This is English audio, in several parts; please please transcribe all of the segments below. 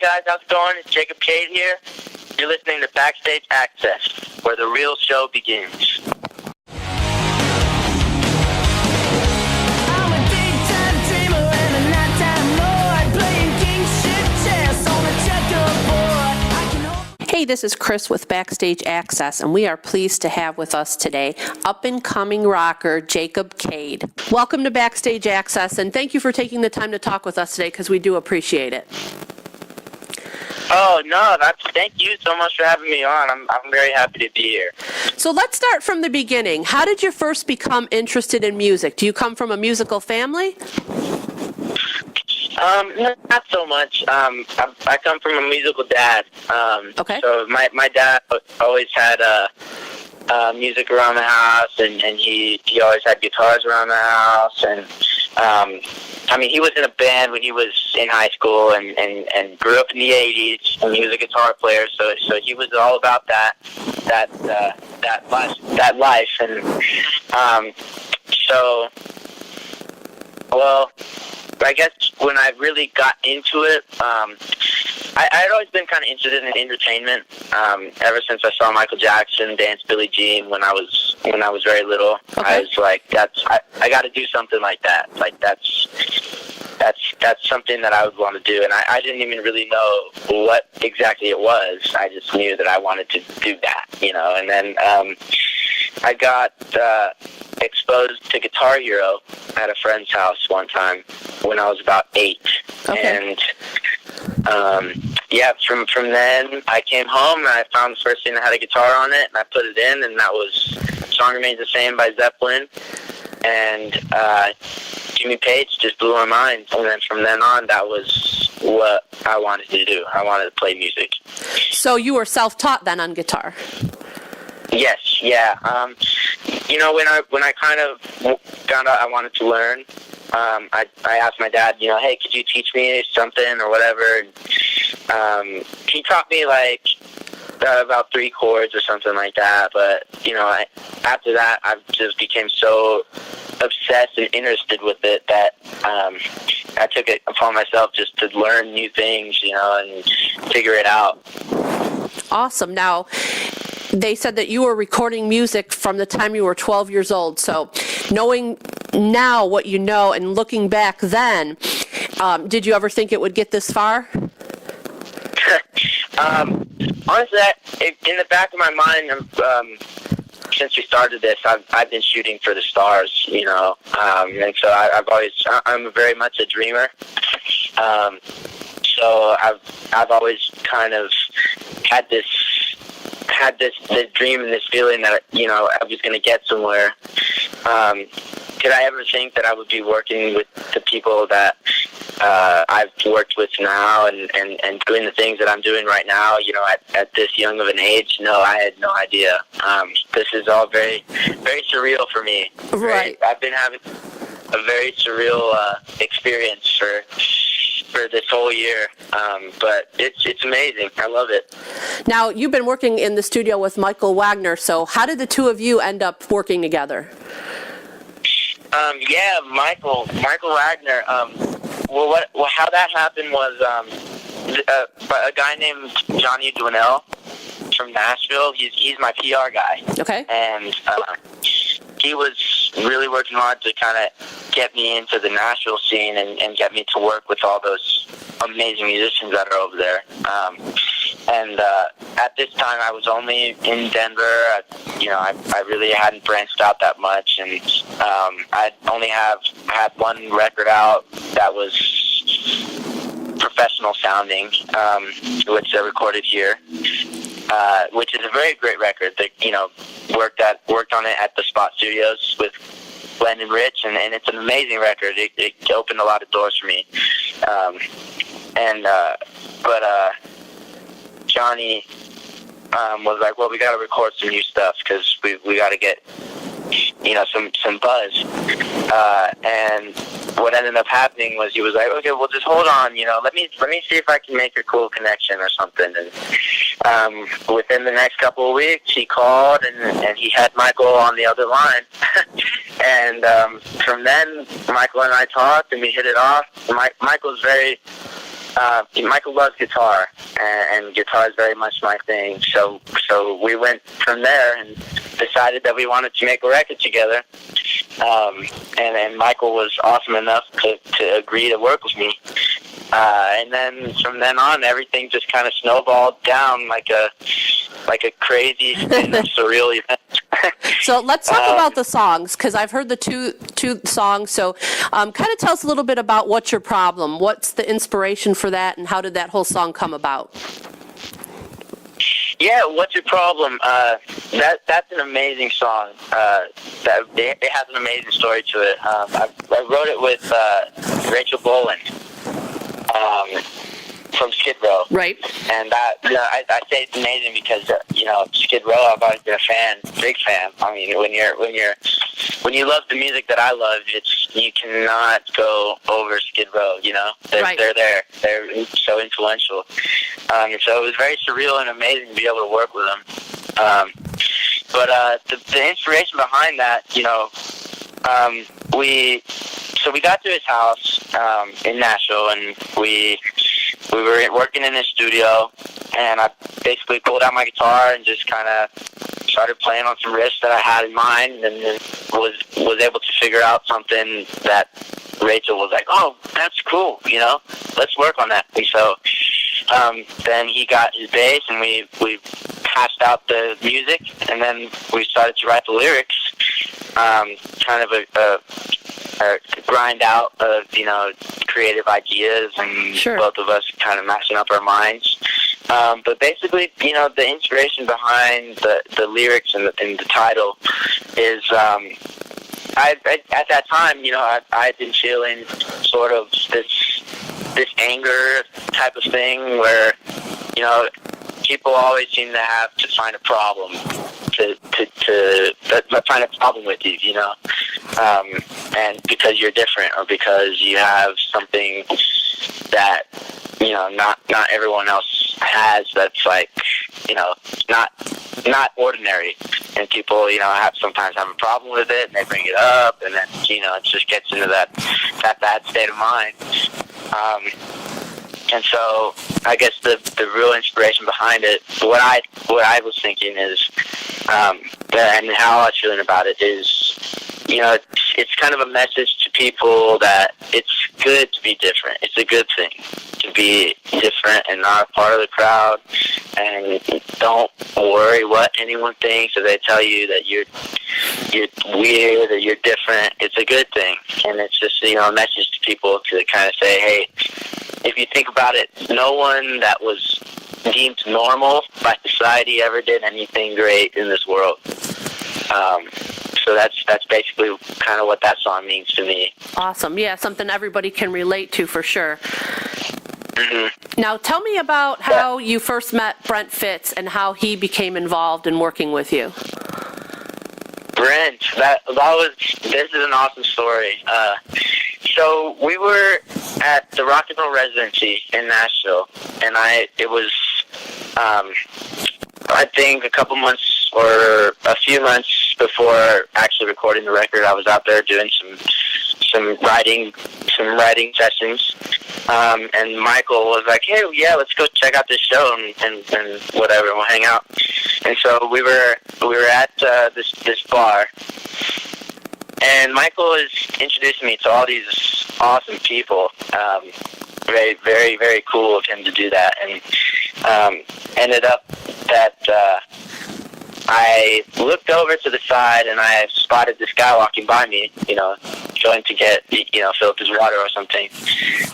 guys, how's it going? It's Jacob Cade here. You're listening to Backstage Access, where the real show begins. Hey, this is Chris with BackstageAxxess, and we are pleased to have with us today up-and-coming rocker Jacob Cade. Welcome to BackstageAxxess, and thank you for taking the time to talk with us today, because we do appreciate it. Oh, no, thank you so much for having me on. I'm very happy to be here. So let's start from the beginning. How did you first become interested in music? Do you come from a musical family? Not so much. I come from a musical dad. Okay. So my dad always had music around the house, and he always had guitars around the house, and he was in a band when he was in high school, and grew up in the '80s, and he was a guitar player, so he was all about that life, and well, I guess when I really got into it, I'd always been kind of interested in entertainment. Ever since I saw Michael Jackson dance Billie Jean when I was very little, okay. I was like, I got to do something like that. Like that's something that I would want to do, and I didn't even really know what exactly it was. I just knew that I wanted to do that, And then I got exposed to Guitar Hero at a friend's house one time when I was about 8. Okay. And from then I came home and I found the first thing that had a guitar on it, and I put it in, and that was Song Remains the Same by Zeppelin. And Jimmy Page just blew my mind. And then from then on, that was what I wanted to do. I wanted to play music. So you were self-taught then on guitar? Yes, yeah. When I kind of found out I wanted to learn, I asked my dad, hey, could you teach me something or whatever? And he taught me about 3 chords or something like that. But after that, I just became so obsessed and interested with it that I took it upon myself just to learn new things, and figure it out. Awesome. Now, they said that you were recording music from the time you were 12 years old. So knowing now what you know and looking back then, did you ever think it would get this far? Honestly, in the back of my mind, since we started this, I've been shooting for the stars, and so I'm very much a dreamer. So I've always kind of had this dream and this feeling that I was going to get somewhere. Did I ever think that I would be working with the people that I've worked with now and doing the things that I'm doing right now, at this young of an age? No, I had no idea. This is all very, very surreal for me. Right. I've been having a very surreal experience for this whole year, but it's amazing. I love it. Now, you've been working in the studio with Michael Wagner, so how did the two of you end up working together? Michael Wagner. How that happened was a guy named Johnny Dwinell from Nashville. He's my PR guy. Okay. And he was really working hard to kind of get me into the Nashville scene and get me to work with all those amazing musicians that are over there. At this time, I was only in Denver. I really hadn't branched out that much, and I only had one record out that was professional sounding, which I recorded here, which is a very great record. That worked on it at the Spot Studios with Glenn and Rich, and it's an amazing record. It opened a lot of doors for me. But Johnny was like, well, we got to record some new stuff because we got to get some buzz. And what ended up happening was he was like, okay, well, just hold on, let me see if I can make a cool connection or something. And within the next couple of weeks, he called and he had Michael on the other line. And from then, Michael and I talked and we hit it off. Michael's very Michael loves guitar, and guitar is very much my thing. So we went from there and decided that we wanted to make a record together. And Michael was awesome enough to agree to work with me. And then from then on, everything just kind of snowballed down like a crazy surreal event. So let's talk about the songs, because I've heard the two songs. So kind of tell us a little bit about What's Your Problem? What's the inspiration for that, and how did that whole song come about? Yeah, What's Your Problem? That's an amazing song. It has an amazing story to it. I wrote it with Rachel Boland from Skid Row. Right. And I say it's amazing because Skid Row, I've always been a fan, big fan. I mean, when you love the music that I love, you cannot go over Skid Row. They're there. They're so influential. So it was very surreal and amazing to be able to work with them. But the inspiration behind that, we got to his house in Nashville, and we were working in his studio, and I basically pulled out my guitar and just kind of started playing on some riffs that I had in mind, and then was able to figure out something that Rachel was like, "Oh, that's cool, let's work on that." And so then he got his bass, and we hashed out the music, and then we started to write the lyrics, kind of a grind out of creative ideas, and sure, both of us kind of mashing up our minds. But basically, the inspiration behind the lyrics and the title is at that time, I'd been feeling sort of this anger type of thing where people always seem to have to find a problem to find a problem with you, and because you're different, or because you have something that not everyone else has, that's like not ordinary, and people sometimes have a problem with it, and they bring it up, and then it just gets into that bad state of mind. And so I guess the real inspiration behind it, what I was thinking is, and how I was feeling about it is, it's kind of a message to people that it's good to be different. It's a good thing to be different and not a part of the crowd, and don't worry what anyone thinks, or they tell you that you're weird or you're different. It's a good thing, and it's just a message to people to kind of say, hey, if you think about it, no one that was deemed normal by society ever did anything great in this world. So that's basically kind of what that song means to me. Awesome. Yeah, something everybody can relate to for sure. Mm-hmm. Now, tell me about how you first met Brent Fitz and how he became involved in working with you. Brent, this is an awesome story. So we were at the Rock and Roll Residency in Nashville, and it was I think a couple months or a few months before actually recording the record. I was out there doing some writing sessions, and Michael was like, "Hey, yeah, let's go check out this show and whatever, and we'll hang out." And so we were at this bar, and Michael is introducing me to all these awesome people. Very, very, very cool of him to do that, and ended up that I looked over to the side, and I spotted this guy walking by me, going to get, fill up his water or something.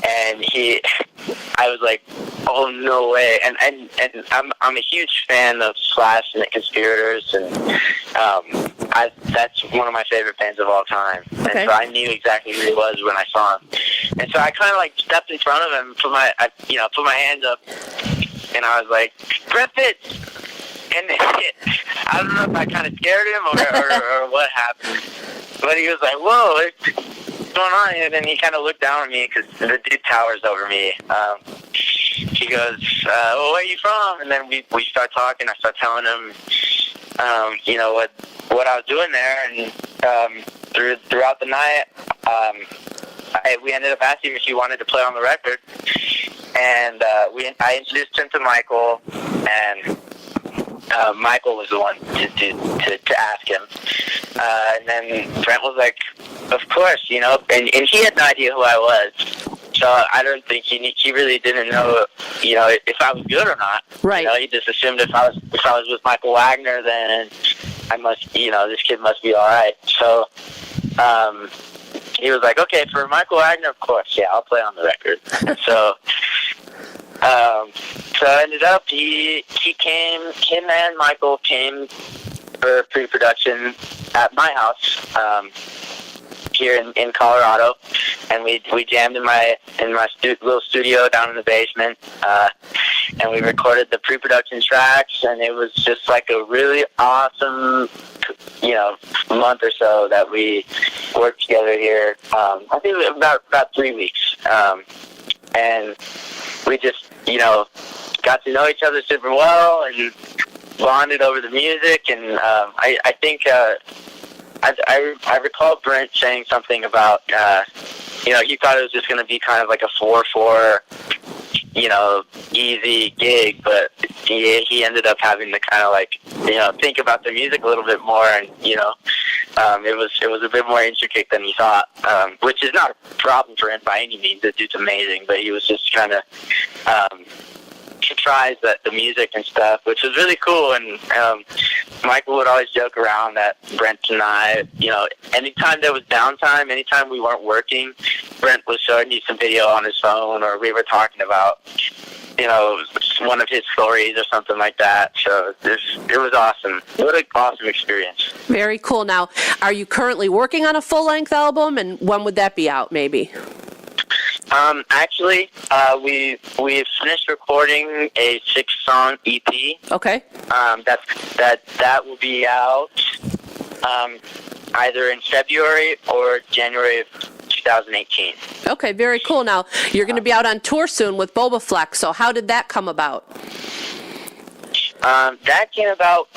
And I was like, oh, no way. And I'm a huge fan of Slash and the Conspirators, and that's one of my favorite bands of all time. Okay. And so I knew exactly who he was when I saw him. And so I kind of stepped in front of him, put my hands up, and I was like, Brent Fitz. And I don't know if I kind of scared him or what happened, but he was like, whoa, what's going on? And then he kind of looked down at me because the dude towers over me. He goes, well, where are you from? And then we start talking. I start telling him, what I was doing there. And throughout the night, we ended up asking him if he wanted to play on the record. and I introduced him to Michael, and Michael was the one to ask him. And then Brent was like, of course, you know, and he had no idea who I was. So I don't think he really didn't know, you know, if I was good or not. Right. You know, he just assumed if I was with Michael Wagner, then I must, you know, this kid must be all right. So he was like, okay, for Michael Wagner, of course, yeah, I'll play on the record. So I ended up, him and Michael came for pre-production at my house here in Colorado, and we jammed in my little studio down in the basement, and we recorded the pre-production tracks, and it was just like a really awesome, you know, month or so that we worked together here. I think it was about 3 weeks, and we just, you know, got to know each other super well and bonded over the music, and I think I recall Brent saying something about, you know, he thought it was just going to be kind of like a 4/4, you know, easy gig, but he ended up having to kind of like, you know, think about the music a little bit more, and, you know, it was a bit more intricate than he thought, which is not a problem for him by any means. The dude's amazing, but he was just kind of surprised at the music and stuff, which was really cool. And Michael would always joke around that Brent and I, you know, anytime there was downtime, anytime we weren't working, Brent was showing you some video on his phone, or we were talking about, you know, one of his stories or something like that. So it was awesome. What an awesome experience. Very cool. Now, are you currently working on a full-length album, and when would that be out, maybe? Actually, we finished recording a 6-song EP. Okay. That will be out either in February or January of 2018. Okay, very cool. Now, you're going to be out on tour soon with Boba Flex, so how did that come about? That came about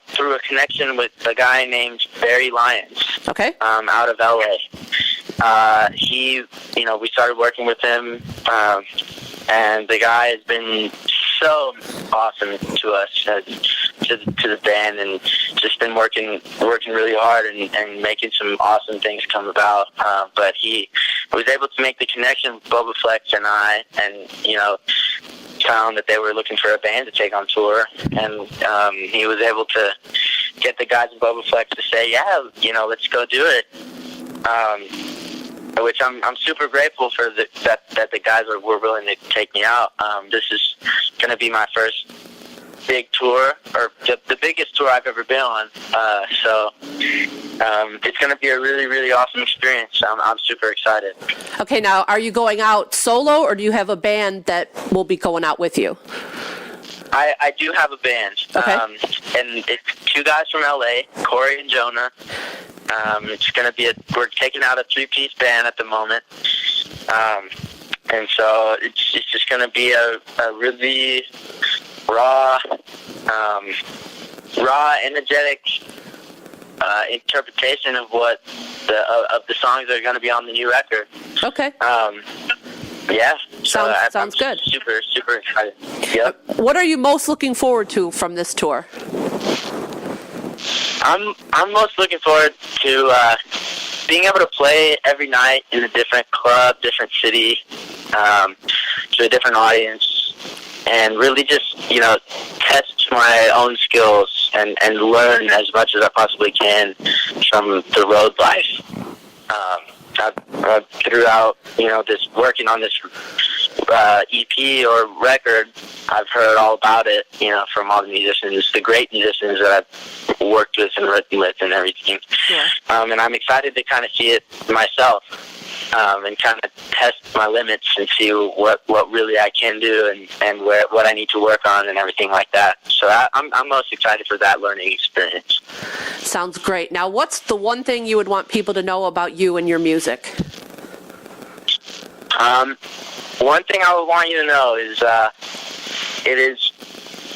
through a connection with a guy named Barry Lyons. Okay. Out of LA. He, you know, we started working with him, and the guy has been so awesome to us, to the band, and just been working really hard and making some awesome things come about. But he was able to make the connection with Boba Flex and I, and, you know, found that they were looking for a band to take on tour, and he was able to get the guys in Boba Flex to say, yeah, you know, let's go do it. Which I'm super grateful for that the guys were willing to take me out. This is going to be my first big tour, or the biggest tour I've ever been on. So it's going to be a really, really awesome experience. I'm super excited. Okay, now, are you going out solo, or do you have a band that will be going out with you? I do have a band. Okay. And it's 2 guys from LA, Corey and Jonah. It's going to be we're taking out a 3-piece band at the moment. And so it's just going to be a really raw, energetic interpretation of what the songs that are going to be on the new record. Okay. Yeah. Sounds good. Super, super excited. Yep. What are you most looking forward to from this tour? I'm most looking forward to being able to play every night in a different club, different city, to a different audience, and really just, you know, test my own skills and learn as much as I possibly can from the road life. Throughout, you know, working on this EP or record, I've heard all about it, you know, from all the musicians, the great musicians that I've worked with and written with and everything. Yeah. And I'm excited to kind of see it myself, and kind of test my limits and see what really I can do and what I need to work on and everything like that. So I'm most excited for that learning experience. Sounds great. Now, what's the one thing you would want people to know about you and your music? One thing I would want you to know is it is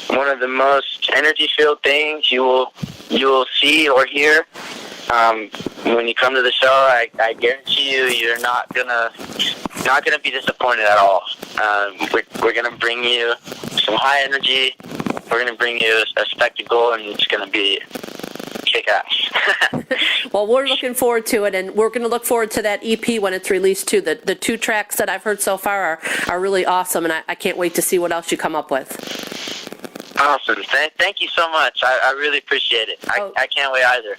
one of the most energy-filled things you will see or hear. When you come to the show, I guarantee you're not gonna be disappointed at all. We're going to bring you some high energy. We're going to bring you a spectacle, and it's going to be kick-ass. Well, we're looking forward to it, and we're going to look forward to that EP when it's released too. The 2 tracks that I've heard so far are really awesome, and I can't wait to see what else you come up with. Awesome. Thank you so much. I really appreciate it. I can't wait either.